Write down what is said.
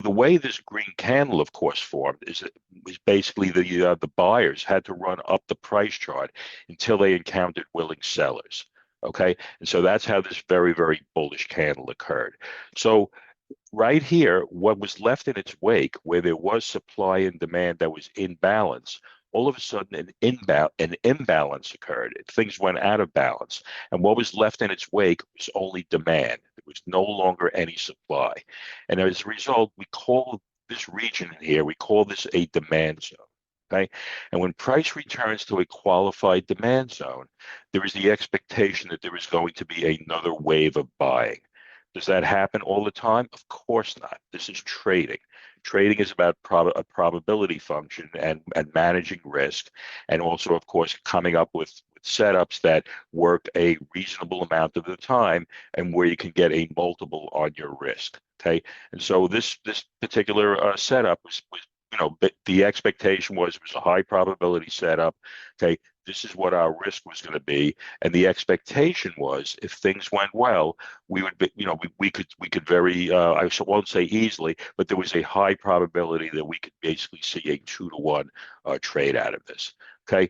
The way this green candle, of course, formed is basically the buyers had to run up the price chart until they encountered willing sellers. Okay, and so that's how this very, very bullish candle occurred. So right here, what was left in its wake, where there was supply and demand that was in balance, all of a sudden an imbalance occurred. Things went out of balance. And what was left in its wake was only demand. There was no longer any supply. And as a result, we call this region here, we call this a demand zone. Okay. And when price returns to a qualified demand zone, there is the expectation that there is going to be another wave of buying. Does that happen all the time? Of course not. This is trading. Trading is about a probability function and managing risk, and also, of course, coming up with setups that work a reasonable amount of the time and where you can get a multiple on your risk. Okay, and so this particular setup was the expectation was it was a high probability setup. Okay, this is what our risk was going to be, and the expectation was if things went well, we would be, we could very, I won't say easily, but there was a high probability that we could basically see a 2-to-1 trade out of this. Okay,